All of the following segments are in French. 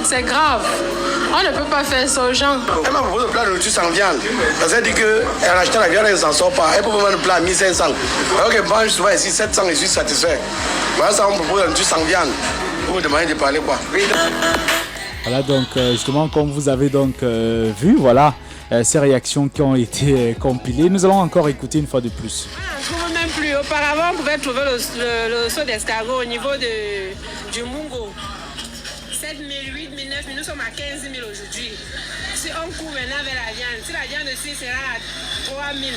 c'est grave. On ne peut pas faire ça aux gens. Elle m'a proposé le plat de nourriture sans viande. Ça veut dire qu'en achetant la viande, elle ne s'en sort pas. Elle peut vendre le plat à 1500. Alors qu'elle mange souvent ici 700, je suis satisfait. Voilà, ça, on propose la nourriture sans viande. Vous me demandez de parler quoi? Voilà, donc justement, comme vous avez donc vu, voilà, ces réactions qui ont été compilées. Nous allons encore écouter une fois de plus. Je ne trouve même plus. Auparavant, on pouvait trouver le saut d'escargot au niveau du Mungo. 7 000, 8 000, 9 000, nous sommes à 15 000 aujourd'hui. Si on court maintenant vers la viande, si la viande aussi sera à 3 000,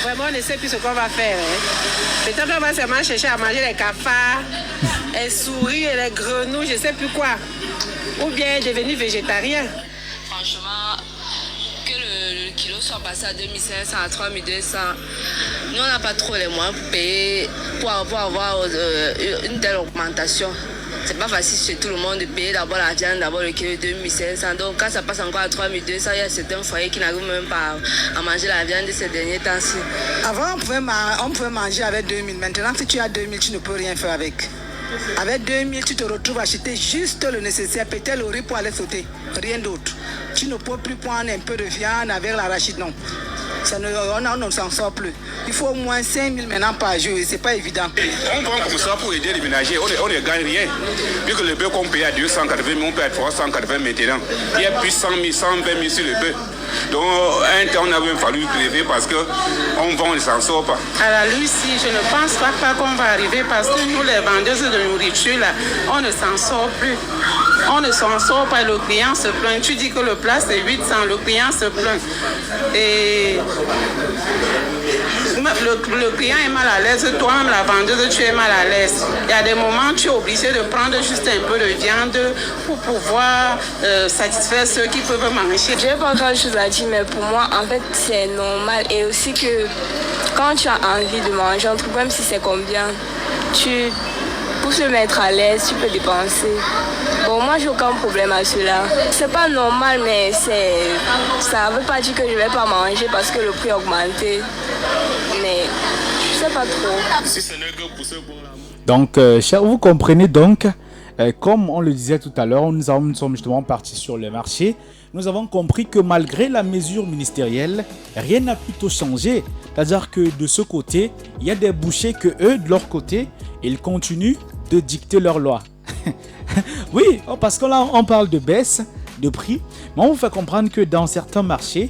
vraiment on ne sait plus ce qu'on va faire. Peut-être qu'on va seulement chercher à manger les cafards, les souris et les grenouilles, je ne sais plus quoi. Ou bien devenir végétarien. Franchement, que le kilo soit passé à 2500, à 3200, nous on n'a pas trop les moyens pour payer, pour avoir une telle augmentation. C'est pas facile chez tout le monde de payer d'abord la viande, d'abord le kilo de 2500. Donc quand ça passe encore à 3200, il y a certains foyers qui n'arrivent même pas à manger la viande de ces derniers temps-ci. Avant, on pouvait manger avec 2000. Maintenant, si tu as 2000, tu ne peux rien faire avec. Avec 2000, tu te retrouves à acheter juste le nécessaire, peut-être le riz pour aller sauter, rien d'autre. Tu ne peux plus prendre un peu de viande avec l'arachide, non. On ne s'en sort plus. Il faut au moins 5000 maintenant par jour et ce n'est pas évident. On prend comme ça pour aider les ménagers, on ne gagne rien. Vu que le bœuf qu'on paye à 280 000, on paye à 380 maintenant. Il y a plus 100 000, 120 000 sur le bœuf. Donc, à un temps, on a même fallu prélever parce qu'on vend, on ne s'en sort pas. À la Lucie, je ne pense pas qu'on va arriver parce que nous, les vendeuses de nourriture, là, on ne s'en sort plus. On ne s'en sort pas, le client se plaint. Tu dis que le plat c'est 800, le client se plaint. Et le client est mal à l'aise, toi-même la vendeuse tu es mal à l'aise. Il y a des moments où tu es obligé de prendre juste un peu de viande pour pouvoir satisfaire ceux qui peuvent manger. Je n'ai pas grand chose à dire, mais pour moi en fait c'est normal. Et aussi que quand tu as envie de manger, en tout cas, même si c'est combien, pour se mettre à l'aise, tu peux dépenser. Bon, moi, j'ai aucun problème à cela. C'est pas normal, mais ça ne veut pas dire que je ne vais pas manger parce que le prix a augmenté. Mais je sais pas trop. Si ce n'est que pour ce bon là. Donc, vous comprenez donc, comme on le disait tout à l'heure, nous sommes justement partis sur le marché. Nous avons compris que malgré la mesure ministérielle, rien n'a plutôt changé. C'est-à-dire que de ce côté, il y a des bouchers que eux, de leur côté, ils continuent de dicter leurs lois. Oui, parce que là, on parle de baisse de prix, mais on vous fait comprendre que dans certains marchés,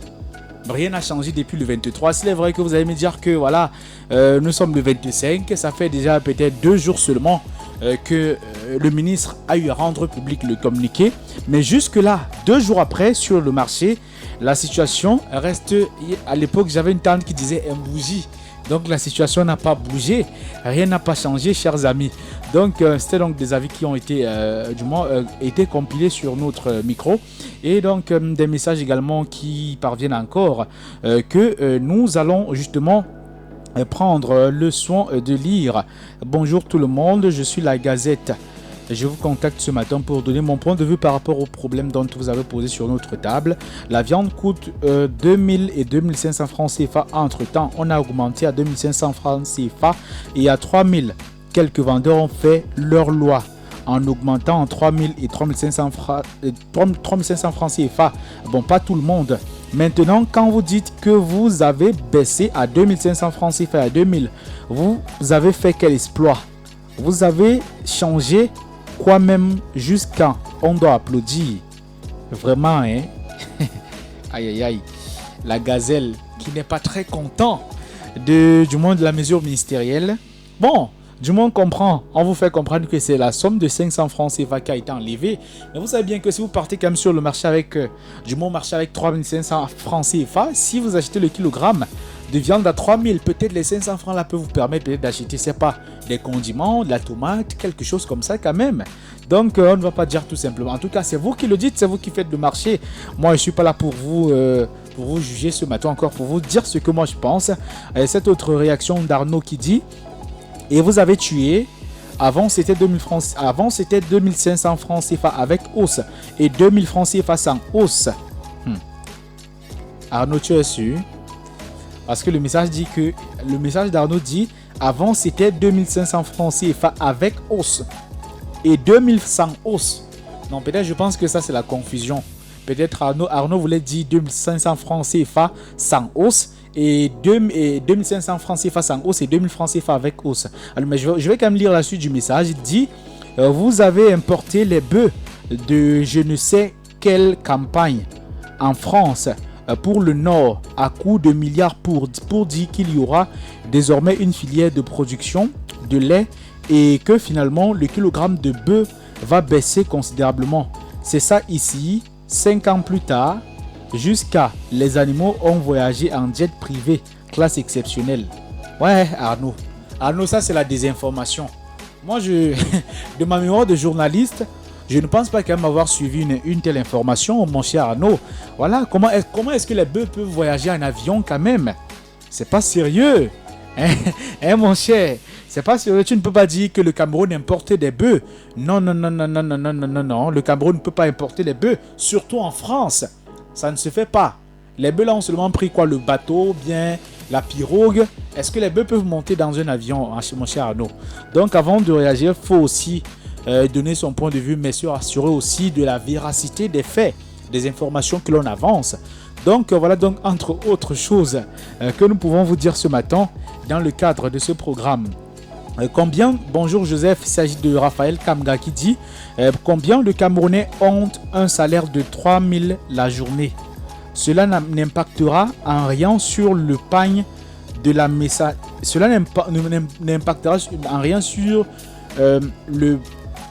rien n'a changé depuis le 23. C'est vrai que vous allez me dire que voilà, nous sommes le 25, ça fait déjà peut-être 2 jours seulement que le ministre a eu à rendre public le communiqué. Mais jusque-là, 2 jours après, sur le marché, la situation reste... À l'époque, j'avais une tante qui disait un bougie. Donc la situation n'a pas bougé, rien n'a pas changé, chers amis. Donc c'était donc des avis qui ont été été compilés sur notre micro et donc des messages également qui parviennent encore que nous allons justement prendre le soin de lire. Bonjour tout le monde, je suis la Gazette. Je vous contacte ce matin pour donner mon point de vue par rapport au problème dont vous avez posé sur notre table. La viande coûte 2000 et 2500 francs CFA. Entre-temps, on a augmenté à 2500 francs CFA et à 3000. Quelques vendeurs ont fait leur loi en augmentant en 3000 et 3500 francs CFA. Bon, pas tout le monde. Maintenant, quand vous dites que vous avez baissé à 2500 francs CFA à 2000, vous avez fait quel exploit? Vous avez changé quoi même jusqu'à on doit applaudir. Vraiment, hein? Aïe, aïe, aïe. La gazelle qui n'est pas très content du moins de la mesure ministérielle. Bon, du moins on comprend. On vous fait comprendre que c'est la somme de 500 francs CFA qui a été enlevée. Mais vous savez bien que si vous partez quand même sur le marché avec, du moins marché avec 3500 francs CFA, si vous achetez le kilogramme de viande à 3000, peut-être les 500 francs là peuvent vous permettre peut-être d'acheter, c'est pas, des condiments, de la tomate, quelque chose comme ça quand même. Donc on ne va pas dire tout simplement. En tout cas, c'est vous qui le dites, c'est vous qui faites le marché. Moi, je suis pas là pour vous juger ce matin, encore pour vous dire ce que moi je pense. Cette autre réaction d'Arnaud qui dit: et vous avez tué. Avant c'était 2000 francs, avant c'était 2500 francs CFA avec hausse et 2000 francs CFA sans hausse. Arnaud, tu es sûr? Parce que le message d'Arnaud dit avant c'était 2500 francs CFA avec hausse et 2000 sans hausse. Non, peut-être je pense que ça c'est la confusion. Peut-être Arnaud voulait dire 2500 francs CFA sans hausse et 2500 francs CFA sans hausse et 2000 francs CFA avec hausse. Alors, mais je vais quand même lire la suite du message. Il dit vous avez importé les bœufs de je ne sais quelle campagne en France pour le Nord à coût de milliards pour dire qu'il y aura désormais une filière de production de lait et que finalement le kilogramme de bœuf va baisser considérablement. C'est ça ici. 5 ans plus tard, jusqu'à les animaux ont voyagé en jet privé, classe exceptionnelle. Ouais, Arnaud, ça c'est la désinformation. Moi, de ma mémoire de journaliste, je ne pense pas quand même avoir suivi une telle information, mon cher Arnaud. Voilà, comment est-ce que les bœufs peuvent voyager en avion quand même? C'est pas sérieux. Mon cher, c'est pas sérieux. Tu ne peux pas dire que le Cameroun importe des bœufs. Non. Le Cameroun ne peut pas importer des bœufs, surtout en France. Ça ne se fait pas. Les bœufs là ont seulement pris quoi? Le bateau, bien la pirogue. Est-ce que les bœufs peuvent monter dans un avion, mon cher Arnaud? Donc avant de réagir, il faut aussi donner son point de vue, mais assurer aussi de la véracité des faits, des informations que l'on avance. Donc voilà donc entre autres choses que nous pouvons vous dire ce matin dans le cadre de ce programme. Bonjour Joseph, il s'agit de Raphaël Kamga qui dit combien de Camerounais ont un salaire de 3000 la journée? Cela n'impactera en rien sur le pain de la message. Cela n'impactera en rien sur le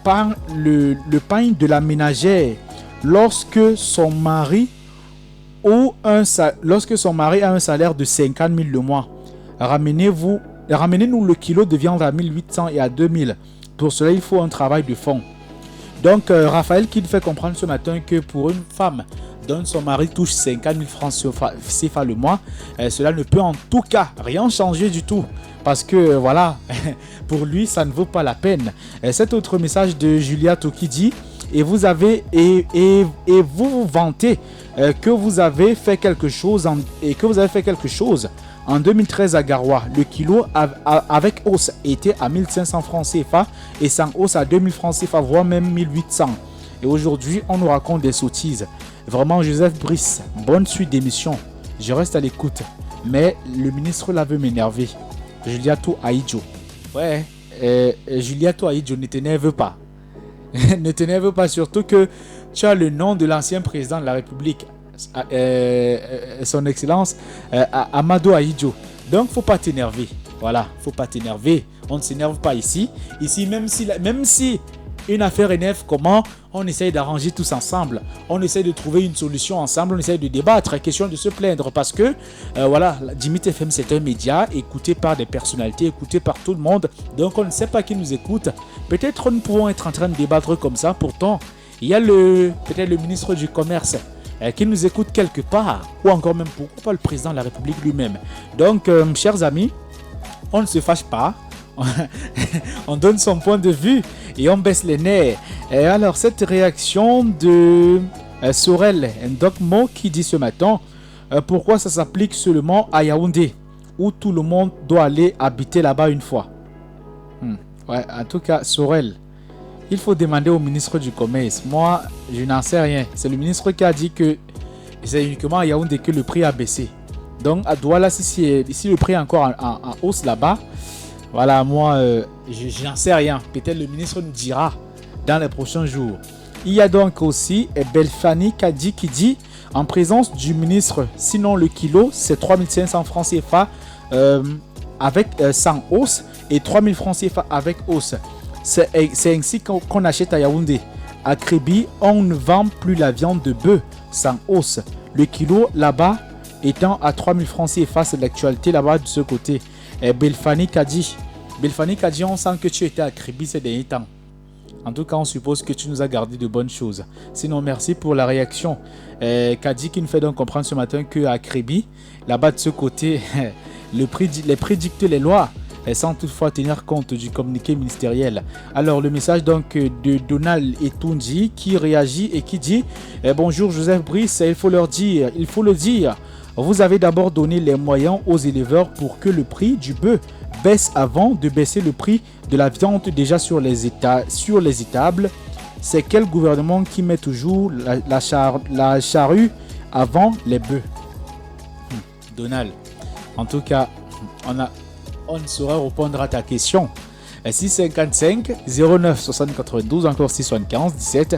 pain de la ménagère lorsque son mari a un salaire de 50 000 le mois. Ramenez-nous le kilo de viande à 1800 et à 2000. Pour cela, il faut un travail de fond. Donc, Raphaël qui nous fait comprendre ce matin que pour une femme dont son mari touche 50 000 francs CFA le mois, cela ne peut en tout cas rien changer du tout. Parce que voilà, pour lui, ça ne vaut pas la peine. Cet autre message de Julia Toki dit et vous vous vantez que vous avez fait quelque chose en 2013 à Garoua. Le kilo avec hausse était à 1500 francs CFA et sans hausse à 2000 francs CFA, voire même 1800. Et aujourd'hui, on nous raconte des sottises. Vraiment, Joseph Brice, bonne suite d'émission. Je reste à l'écoute. Mais le ministre là veut m'énerver. Juliato Aïdjo. Ouais, Juliato Aïdjo, ne t'énerve pas. Ne t'énerve pas, surtout que tu as le nom de l'ancien président de la République, son excellence Amadou Aïdjo. Donc faut pas t'énerver. Voilà, faut pas t'énerver. On ne s'énerve pas ici. Ici, même si une affaire énerve, comment on essaye d'arranger tous ensemble. On essaye de trouver une solution ensemble. On essaye de débattre. Question de se plaindre parce que voilà, Dimitri FM c'est un média écouté par des personnalités, écouté par tout le monde. Donc on ne sait pas qui nous écoute. Peut-être nous pouvons être en train de débattre comme ça. Pourtant, il y a peut-être le ministre du Commerce qui nous écoute quelque part. Ou encore même, pourquoi pas le président de la République lui-même. Donc, chers amis, on ne se fâche pas. On donne son point de vue et on baisse les nerfs. Et alors cette réaction de Sorel Ndokmo qui dit ce matin pourquoi ça s'applique seulement à Yaoundé où tout le monde doit aller habiter là-bas une fois. Ouais, en tout cas Sorel, il faut demander au ministre du Commerce. Moi je n'en sais rien. C'est le ministre qui a dit que c'est uniquement à Yaoundé que le prix a baissé. Donc à Douala, si le prix est encore en hausse là-bas, voilà, moi, je n'en sais rien. Peut-être le ministre nous dira dans les prochains jours. Il y a donc aussi Belfani Kadi qui dit, en présence du ministre, sinon le kilo, c'est 3500 francs CFA avec sans hausse et 3000 francs CFA avec hausse. C'est ainsi qu'on achète à Yaoundé. À Kribi, on ne vend plus la viande de bœuf sans hausse. Le kilo là-bas étant à 3000 francs CFA, c'est l'actualité là-bas de ce côté. Belfani Kadi, on sent que tu étais à Kribi ces derniers temps. En tout cas, on suppose que tu nous as gardé de bonnes choses. Sinon, merci pour la réaction. Kadi qui nous fait donc comprendre ce matin qu'à Kribi, là-bas de ce côté, les prix dictent les lois, sans toutefois tenir compte du communiqué ministériel. Alors, le message donc de Donald Etundi qui réagit et qui dit bonjour Joseph Brice, il faut le dire. Vous avez d'abord donné les moyens aux éleveurs pour que le prix du bœuf baisse avant de baisser le prix de la viande déjà sur les étables. c'est quel gouvernement qui met toujours la charrue avant les bœufs? Donald, en tout cas, on ne saurait répondre à ta question. 655 09 72, encore 675 17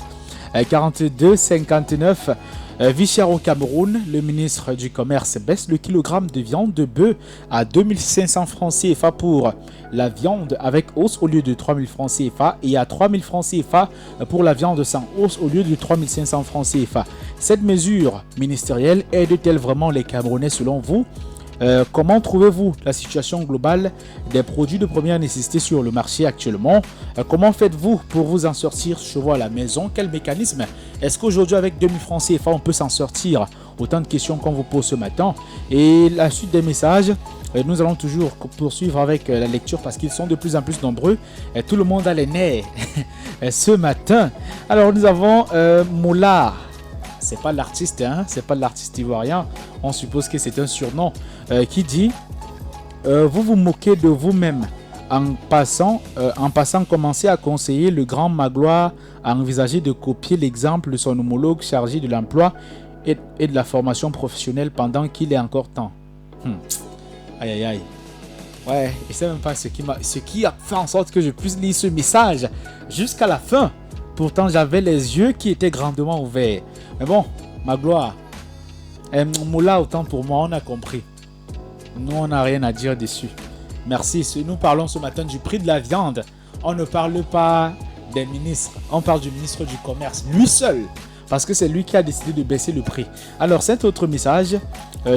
42 59. Vie chère au Cameroun, le ministre du Commerce baisse le kilogramme de viande de bœuf à 2500 francs CFA pour la viande avec hausse au lieu de 3000 francs CFA et à 3000 francs CFA pour la viande sans hausse au lieu de 3500 francs CFA. Cette mesure ministérielle aide-t-elle vraiment les Camerounais selon vous? Comment trouvez-vous la situation globale des produits de première nécessité sur le marché actuellement? Comment faites-vous pour vous en sortir chez vous à la maison? Quel mécanisme? Est-ce qu'aujourd'hui avec 2000 francs CFA on peut s'en sortir? Autant de questions qu'on vous pose ce matin. Et la suite des messages, nous allons toujours poursuivre avec la lecture parce qu'ils sont de plus en plus nombreux. Tout le monde a les nerfs ce matin. Alors nous avons Moula. C'est pas l'artiste, hein? C'est pas l'artiste ivoirien. On suppose que c'est un surnom qui dit vous vous moquez de vous-même en passant, commencez à conseiller le grand Magloire à envisager de copier l'exemple de son homologue chargé de l'emploi et de la formation professionnelle pendant qu'il est encore temps. Aïe aïe aïe. Ouais, je sais même pas ce qui a fait en sorte que je puisse lire ce message jusqu'à la fin. Pourtant, j'avais les yeux qui étaient grandement ouverts. Mais bon, Magloire, Moula, autant pour moi, on a compris. Nous, on n'a rien à dire dessus. Merci. Nous parlons ce matin du prix de la viande. On ne parle pas des ministres. On parle du ministre du Commerce, lui seul. Parce que c'est lui qui a décidé de baisser le prix. Alors, cet autre message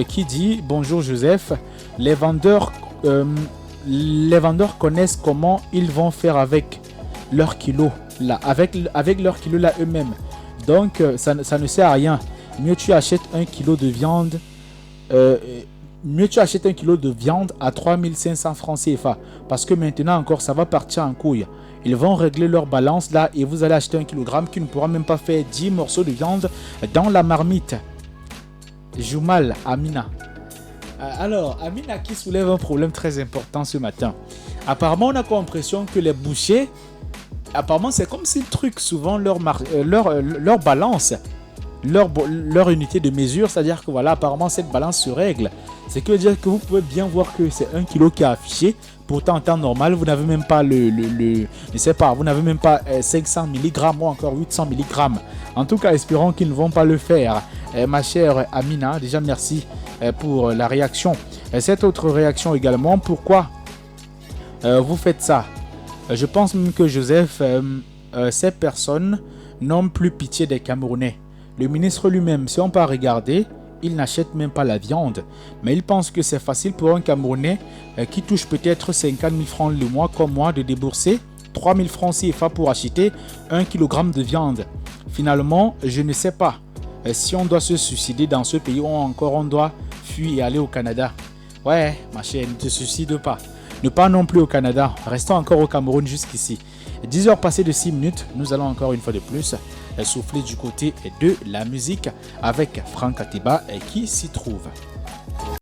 qui dit « Bonjour Joseph, les vendeurs connaissent comment ils vont faire avec leurs kilos. Avec leurs kilos là eux-mêmes. Donc ça ne sert à rien. Mieux tu achètes un kilo de viande. À 3500 francs CFA. Parce que maintenant encore ça va partir en couille. Ils vont régler leur balance là et vous allez acheter un kilogramme qui ne pourra même pas faire 10 morceaux de viande dans la marmite. Joumal, Amina. Alors, Amina qui soulève un problème très important ce matin. Apparemment on a l'impression que les bouchers, apparemment, c'est comme si le truc, souvent, leur balance, leur unité de mesure, c'est-à-dire que voilà, apparemment, cette balance se règle. C'est que veut dire que vous pouvez bien voir que c'est 1 kilo qui est affiché. Pourtant, en temps normal, vous n'avez même pas je sais pas, vous n'avez même pas 500 mg ou encore 800 mg. En tout cas, espérons qu'ils ne vont pas le faire. Ma chère Amina, déjà merci pour la réaction. Cette autre réaction également, pourquoi vous faites ça? Je pense même que Joseph, ces personnes n'ont plus pitié des Camerounais. Le ministre lui-même, si on peut regarder, il n'achète même pas la viande. Mais il pense que c'est facile pour un Camerounais qui touche peut-être 50 000 francs le mois comme moi de débourser 3 000 francs CFA pour acheter 1 kg de viande. Finalement, je ne sais pas si on doit se suicider dans ce pays ou encore on doit fuir et aller au Canada. Ouais, ma chère, ne te suicide pas. Ne pas non plus au Canada, restons encore au Cameroun jusqu'ici. 10 heures passées de 6 minutes, nous allons encore une fois de plus souffler du côté de la musique avec Franck Atiba qui s'y trouve.